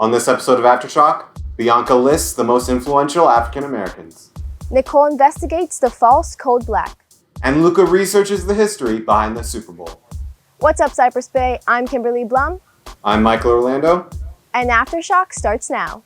On this episode of Aftershock, Bianca lists the most influential African Americans. Nicole investigates the false code black. And Luca researches the history behind the Super Bowl. What's up, Cypress Bay? I'm Kimberly Blum. I'm Michael Orlando. And Aftershock starts now.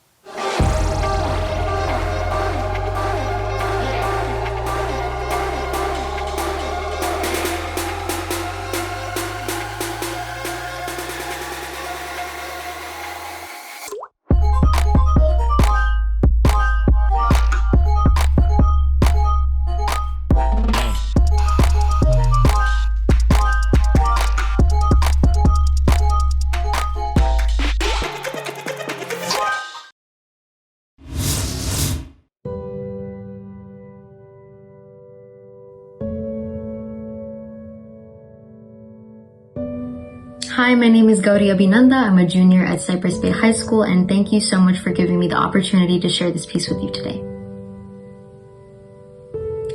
Hi, my name is Gauri Abhinanda. I'm a junior at Cypress Bay High School, and thank you so much for giving me the opportunity to share this piece with you today.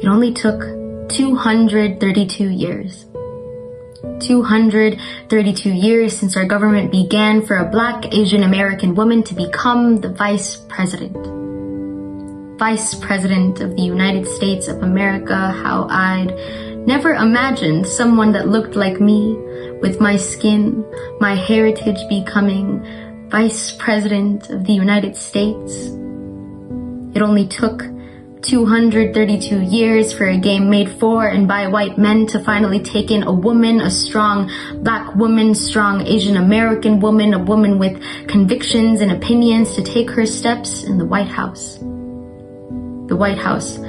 It only took 232 years. 232 years since our government began for a Black Asian American woman to become the Vice President. Vice President of the United States of America. How I'd never imagined someone that looked like me, with my skin, my heritage, becoming Vice President of the United States. It only took 232 years for a game made for and by white men to finally take in a woman, a strong Black woman, strong Asian American woman, a woman with convictions and opinions to take her steps in the White House. The White House,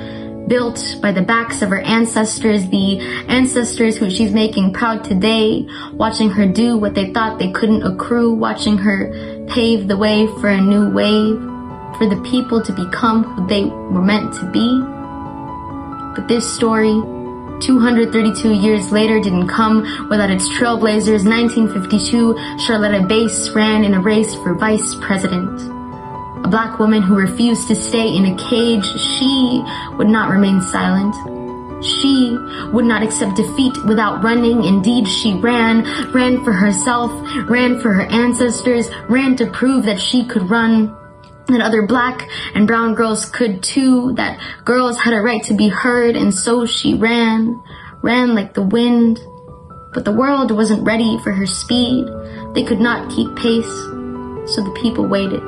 built by the backs of her ancestors, the ancestors who she's making proud today, watching her do what they thought they couldn't accrue, watching her pave the way for a new wave, for the people to become who they were meant to be. But this story, 232 years later, didn't come without its trailblazers. 1952, Charlotta Bass ran in a race for vice president. A Black woman who refused to stay in a cage. She would not remain silent. She would not accept defeat without running. Indeed, she ran for herself, ran for her ancestors, ran to prove that she could run, that other Black and brown girls could too, that girls had a right to be heard, and so she ran like the wind. But the world wasn't ready for her speed. They could not keep pace, so the people waited.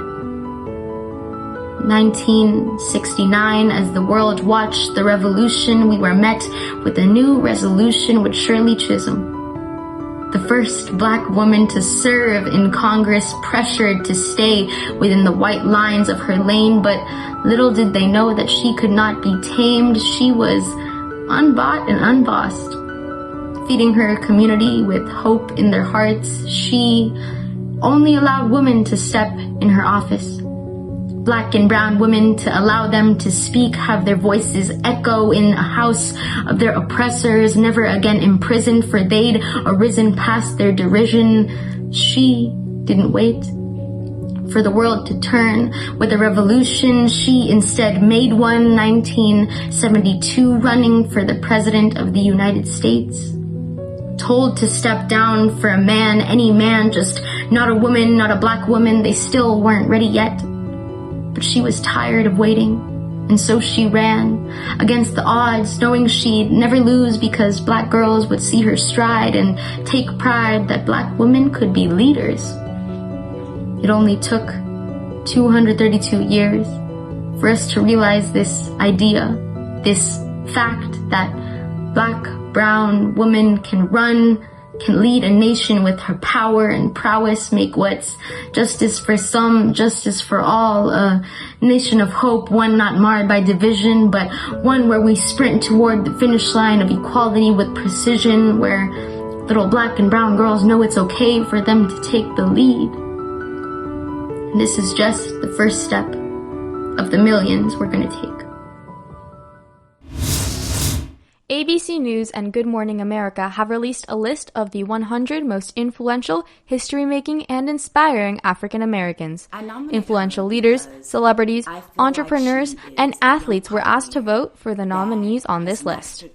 1969, as the world watched the revolution, we were met with a new resolution with Shirley Chisholm, the first Black woman to serve in Congress, pressured to stay within the white lines of her lane, but little did they know that she could not be tamed. She was unbought and unbossed, feeding her community with hope in their hearts. She only allowed women to step in her office, Black and brown women, to allow them to speak, have their voices echo in a house of their oppressors, never again imprisoned, for they'd arisen past their derision. She didn't wait for the world to turn with a revolution. She instead made one. 1972, running for the President of the United States. Told to step down for a man, any man, just not a woman, not a Black woman. They still weren't ready yet. But she was tired of waiting, and so she ran against the odds, knowing she'd never lose because Black girls would see her stride and take pride that Black women could be leaders. It only took 232 years for us to realize this idea, this fact that Black, brown woman can run, can lead a nation with her power and prowess, make what's justice for some, justice for all, a nation of hope, one not marred by division, but one where we sprint toward the finish line of equality with precision, where little Black and brown girls know it's okay for them to take the lead. And this is just the first step of the millions we're going to take. ABC News and Good Morning America have released a list of the 100 most influential, history-making, and inspiring African Americans. Influential leaders, celebrities, entrepreneurs, and athletes were asked to vote for the nominees on this list.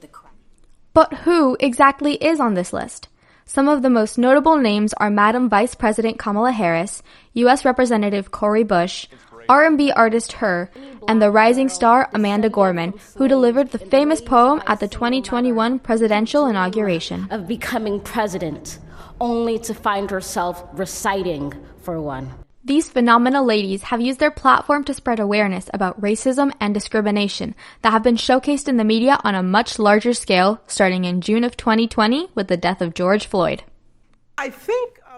But who exactly is on this list? Some of the most notable names are Madam Vice President Kamala Harris, U.S. Representative Cori Bush, R&B artist Her, and the rising star Amanda Gorman, who delivered the famous poem at the 2021 presidential inauguration. Of becoming president, only to find herself reciting for one. These phenomenal ladies have used their platform to spread awareness about racism and discrimination that have been showcased in the media on a much larger scale, starting in June of 2020 with the death of George Floyd.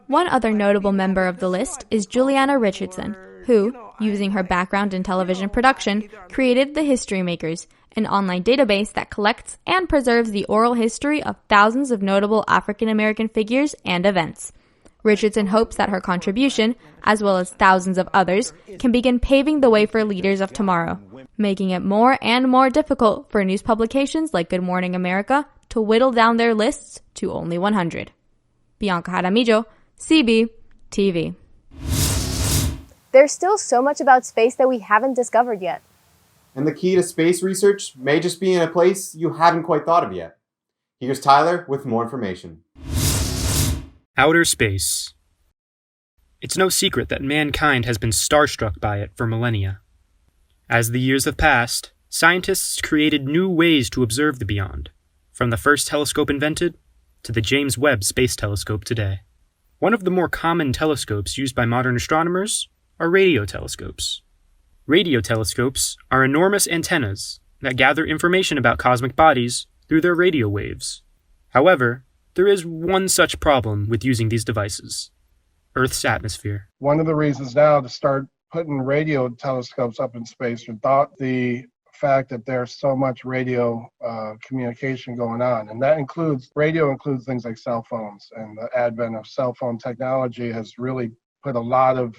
One other notable member of the list is Juliana Richardson, who, using her background in television production, created the History Makers, an online database that collects and preserves the oral history of thousands of notable African American figures and events. Richardson hopes that her contribution, as well as thousands of others, can begin paving the way for leaders of tomorrow, making it more and more difficult for news publications like Good Morning America to whittle down their lists to only 100. Bianca Jaramillo, CBTV. There's still so much about space that we haven't discovered yet. And the key to space research may just be in a place you haven't quite thought of yet. Here's Tyler with more information. Outer space. It's no secret that mankind has been starstruck by it for millennia. As the years have passed, scientists created new ways to observe the beyond, from the first telescope invented to the James Webb Space Telescope today. One of the more common telescopes used by modern astronomers are radio telescopes. Radio telescopes are enormous antennas that gather information about cosmic bodies through their radio waves. However, there is one such problem with using these devices: Earth's atmosphere. One of the reasons now to start putting radio telescopes up in space without the fact that there's so much radio communication going on. And that includes things like cell phones, and the advent of cell phone technology has really put a lot of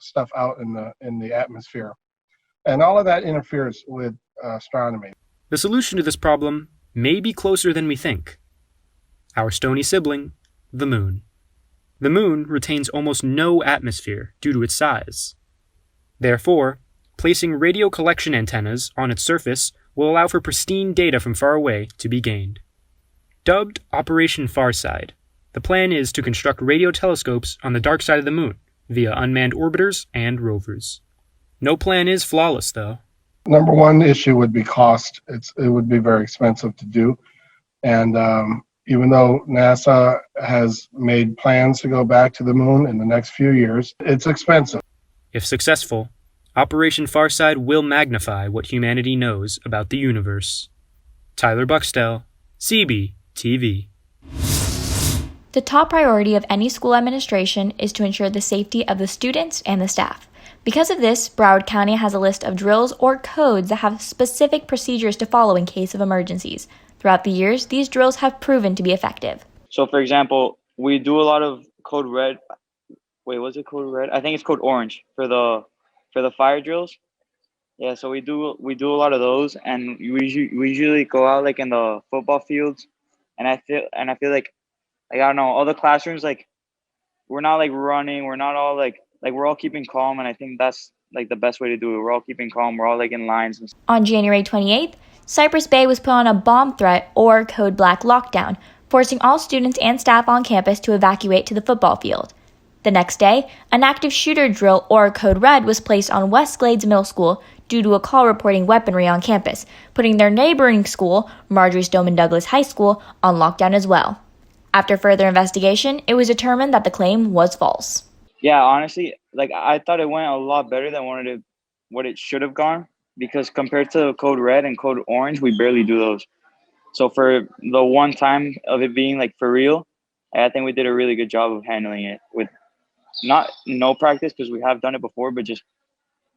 stuff out in the atmosphere. And all of that interferes with astronomy. The solution to this problem may be closer than we think. Our stony sibling, the moon. The moon retains almost no atmosphere due to its size. Therefore, placing radio collection antennas on its surface will allow for pristine data from far away to be gained. Dubbed Operation Farside, the plan is to construct radio telescopes on the dark side of the moon via unmanned orbiters and rovers. No plan is flawless, though. Number one issue would be cost. It would be very expensive to do. And even though NASA has made plans to go back to the moon in the next few years, it's expensive. If successful, Operation Farside will magnify what humanity knows about the universe. Tyler Buxtell, CBTV. The top priority of any school administration is to ensure the safety of the students and the staff. Because of this, Broward County has a list of drills or codes that have specific procedures to follow in case of emergencies. Throughout the years, these drills have proven to be effective. So, for example, we do a lot of code red. Wait, was it code red? I think it's code orange for the fire drills. Yeah, so we do a lot of those, and we usually go out like in the football fields, and I feel like I don't know, all the classrooms, like we're not like running, we're not all like we're all keeping calm, and I think that's like the best way to do it. We're all keeping calm, we're all like in lines. On January 28th, Cypress Bay was put on a bomb threat or code black lockdown, forcing all students and staff on campus to evacuate to the football field. The next day, an active shooter drill or code red was placed on West Glades Middle School due to a call reporting weaponry on campus, putting their neighboring school, Marjorie Stoneman Douglas High School, on lockdown as well. After further investigation, it was determined that the claim was false. Yeah, honestly, like I thought it went a lot better than what it should have gone, because compared to code red and code orange, we barely do those. So for the one time of it being like for real, I think we did a really good job of handling it with no practice, because we have done it before, but just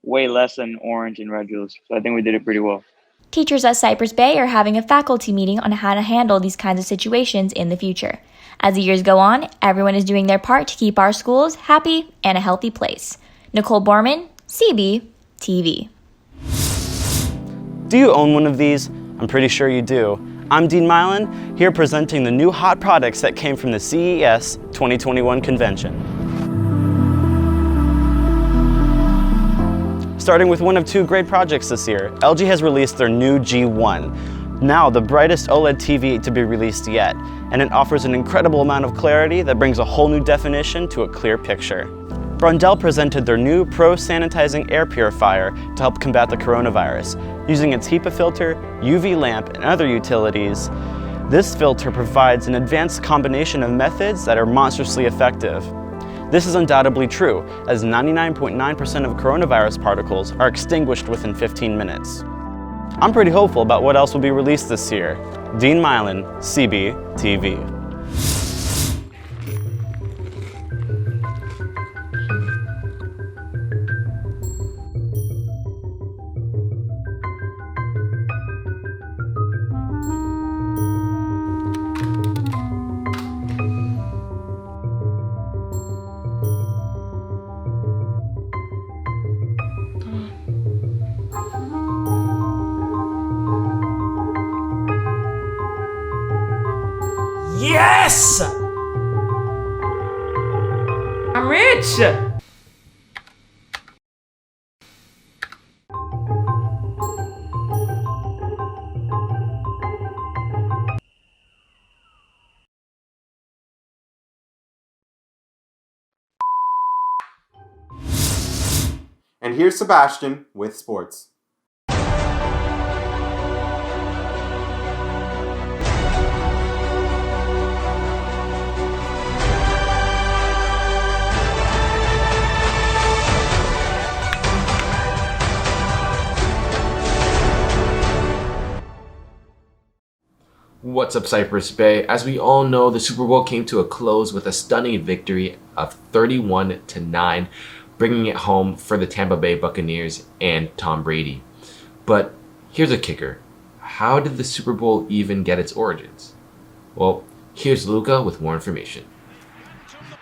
way less than orange and red drills. So I think we did it pretty well. Teachers at Cypress Bay are having a faculty meeting on how to handle these kinds of situations in the future. As the years go on, everyone is doing their part to keep our schools happy and a healthy place. Nicole Borman, CBTV. Do you own one of these? I'm pretty sure you do. I'm Dean Milan, here presenting the new hot products that came from the CES 2021 convention. Starting with one of two great projects this year, LG has released their new G1. now the brightest OLED TV to be released yet, and it offers an incredible amount of clarity that brings a whole new definition to a clear picture. Brundell presented their new Pro Sanitizing Air Purifier to help combat the coronavirus. Using its HEPA filter, UV lamp, and other utilities, this filter provides an advanced combination of methods that are monstrously effective. This is undoubtedly true, as 99.9% of coronavirus particles are extinguished within 15 minutes. I'm pretty hopeful about what else will be released this year. Dean Mylan, CBTV. Yes! I'm rich! And here's Sebastian with sports. What's up, Cypress Bay? As we all know, the Super Bowl came to a close with a stunning victory of 31-9, bringing it home for the Tampa Bay Buccaneers and Tom Brady. But here's a kicker. How did the Super Bowl even get its origins? Well, here's Luca with more information.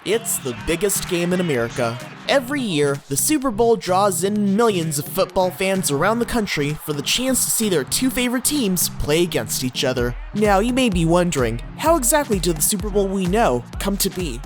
It's the biggest game in America. Every year, the Super Bowl draws in millions of football fans around the country for the chance to see their two favorite teams play against each other. Now, you may be wondering, how exactly did the Super Bowl we know come to be?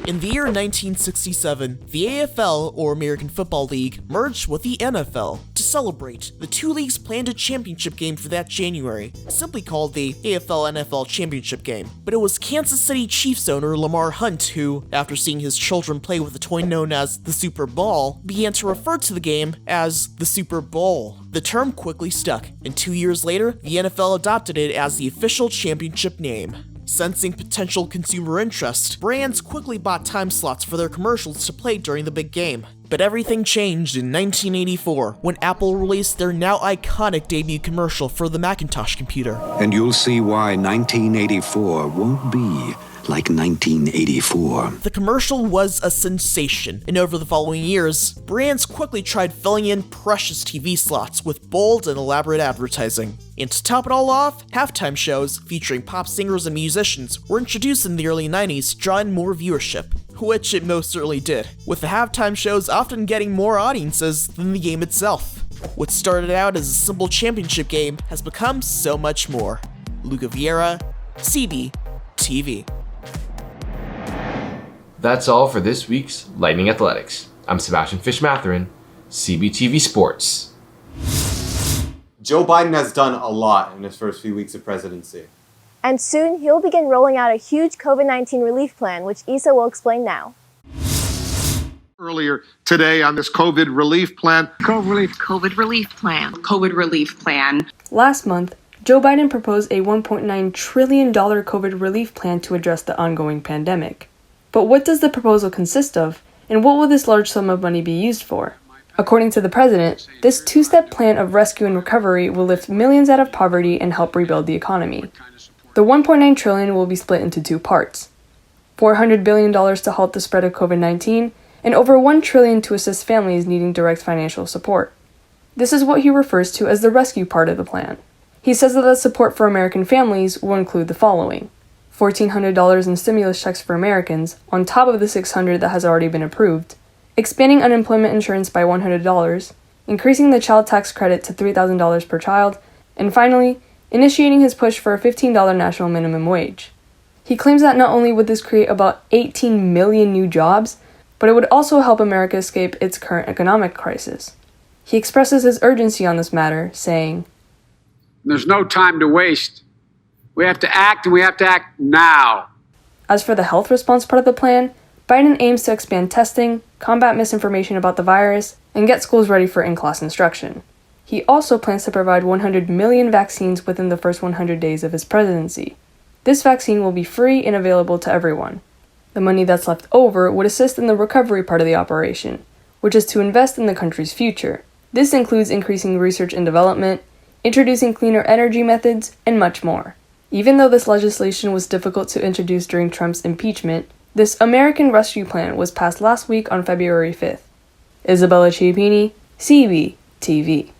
In the year 1967, the AFL, or American Football League, merged with the NFL to celebrate. The two leagues planned a championship game for that January, simply called the AFL-NFL Championship Game. But it was Kansas City Chiefs owner Lamar Hunt who, after seeing his children play with a toy known as the Super Ball, began to refer to the game as the Super Bowl. The term quickly stuck, and 2 years later, the NFL adopted it as the official championship name. Sensing potential consumer interest, brands quickly bought time slots for their commercials to play during the big game. But everything changed in 1984 when Apple released their now iconic debut commercial for the Macintosh computer. And you'll see why 1984 won't be like 1984. The commercial was a sensation, and over the following years, brands quickly tried filling in precious TV slots with bold and elaborate advertising. And to top it all off, halftime shows featuring pop singers and musicians were introduced in the early 90s, drawing more viewership, which it most certainly did, with the halftime shows often getting more audiences than the game itself. What started out as a simple championship game has become so much more. Luca Vieira, CBTV. That's all for this week's Lightning Athletics. I'm Sebastian Fish-Matherin, CBTV Sports. Joe Biden has done a lot in his first few weeks of presidency. And soon he'll begin rolling out a huge COVID-19 relief plan, which Issa will explain now. Earlier today on this COVID relief plan. COVID relief plan. Last month, Joe Biden proposed a $1.9 trillion COVID relief plan to address the ongoing pandemic. But what does the proposal consist of, and what will this large sum of money be used for? According to the president, this two-step plan of rescue and recovery will lift millions out of poverty and help rebuild the economy. The $1.9 trillion will be split into two parts: $400 billion to halt the spread of COVID-19, and over $1 trillion to assist families needing direct financial support. This is what he refers to as the rescue part of the plan. He says that the support for American families will include the following: $1,400 in stimulus checks for Americans, on top of the $600 that has already been approved, expanding unemployment insurance by $100, increasing the child tax credit to $3,000 per child, and finally, initiating his push for a $15 national minimum wage. He claims that not only would this create about 18 million new jobs, but it would also help America escape its current economic crisis. He expresses his urgency on this matter, saying, There's no time to waste. We have to act, and we have to act now. As for the health response part of the plan, Biden aims to expand testing, combat misinformation about the virus, and get schools ready for in-class instruction. He also plans to provide 100 million vaccines within the first 100 days of his presidency. This vaccine will be free and available to everyone. The money that's left over would assist in the recovery part of the operation, which is to invest in the country's future. This includes increasing research and development, introducing cleaner energy methods, and much more. Even though this legislation was difficult to introduce during Trump's impeachment, this American Rescue Plan was passed last week on February 5th. Isabella Chiappini, CBTV.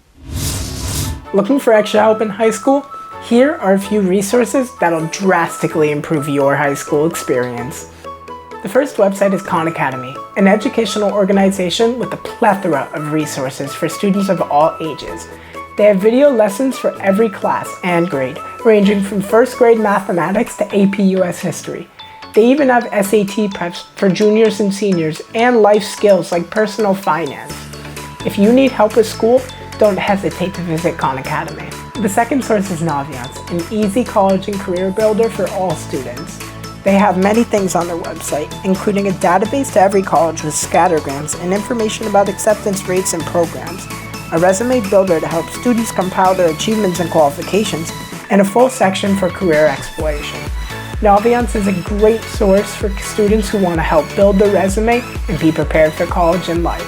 Looking for extra help in high school? Here are a few resources that'll drastically improve your high school experience. The first website is Khan Academy, an educational organization with a plethora of resources for students of all ages. They have video lessons for every class and grade, ranging from first grade mathematics to AP US history. They even have SAT preps for juniors and seniors and life skills like personal finance. If you need help with school, don't hesitate to visit Khan Academy. The second source is Naviance, an easy college and career builder for all students. They have many things on their website, including a database to every college with scattergrams and information about acceptance rates and programs, a resume builder to help students compile their achievements and qualifications, and a full section for career exploration. Naviance is a great source for students who want to help build their resume and be prepared for college and life.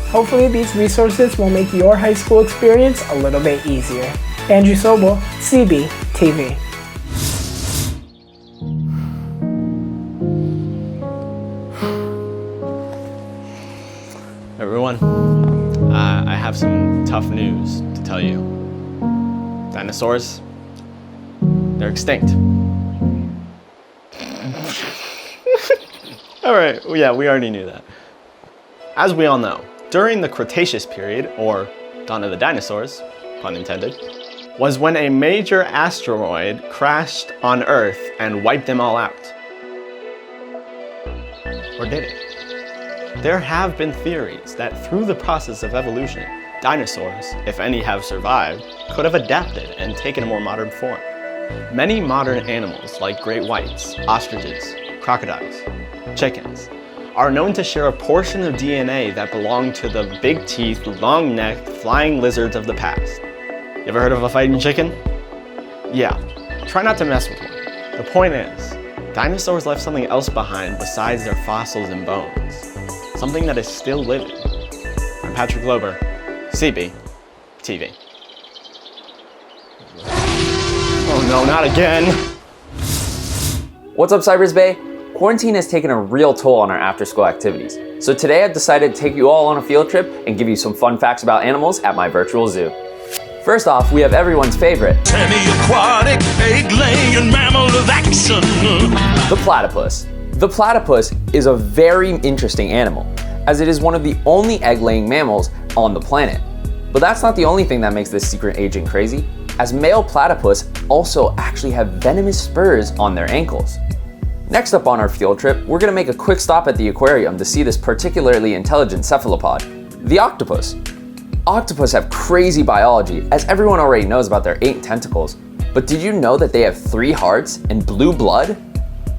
Hopefully these resources will make your high school experience a little bit easier. Andrew Sobel, CBTV. Everyone, I have some tough news to tell you. Dinosaurs, they're extinct. Alright, yeah, we already knew that. As we all know, during the Cretaceous period, or dawn of the dinosaurs, pun intended, was when a major asteroid crashed on Earth and wiped them all out. Or did it? There have been theories that through the process of evolution, dinosaurs, if any have survived, could have adapted and taken a more modern form. Many modern animals like great whites, ostriches, crocodiles, chickens, are known to share a portion of DNA that belonged to the big-teethed, long-necked, flying lizards of the past. You ever heard of a fighting chicken? Yeah, try not to mess with one. The point is, dinosaurs left something else behind besides their fossils and bones. Something that is still living. I'm Patrick Lober, CBTV. Oh no, not again! What's up, Cypress Bay? Quarantine has taken a real toll on our after-school activities. So today I've decided to take you all on a field trip and give you some fun facts about animals at my virtual zoo. First off, we have everyone's favorite, semi-aquatic, egg-laying mammal of action. The platypus. The platypus is a very interesting animal, as it is one of the only egg-laying mammals on the planet. But that's not the only thing that makes this secret agent crazy, as male platypus also actually have venomous spurs on their ankles. Next up on our field trip, we're going to make a quick stop at the aquarium to see this particularly intelligent cephalopod, the octopus. Octopus have crazy biology, as everyone already knows about their 8 tentacles. But did you know that they have 3 hearts and blue blood?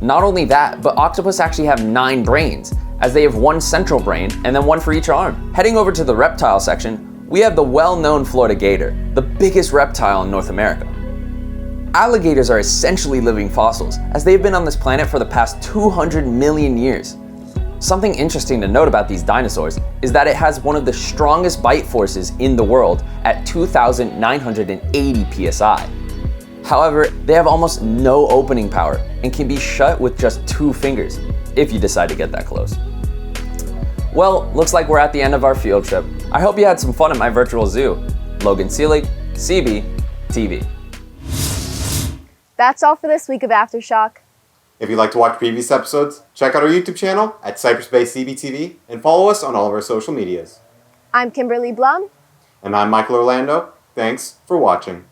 Not only that, but octopus actually have 9 brains, as they have 1 central brain and then 1 for each arm. Heading over to the reptile section, we have the well-known Florida gator, the biggest reptile in North America. Alligators are essentially living fossils, as they've been on this planet for the past 200 million years. Something interesting to note about these dinosaurs is that it has one of the strongest bite forces in the world at 2,980 psi. However, they have almost no opening power and can be shut with just 2 fingers, if you decide to get that close. Well, looks like we're at the end of our field trip. I hope you had some fun at my virtual zoo. Logan Seelig, CBTV. That's all for this week of Aftershock. If you'd like to watch previous episodes, check out our YouTube channel at Cypress Bay CBTV and follow us on all of our social medias. I'm Kimberly Blum. And I'm Michael Orlando. Thanks for watching.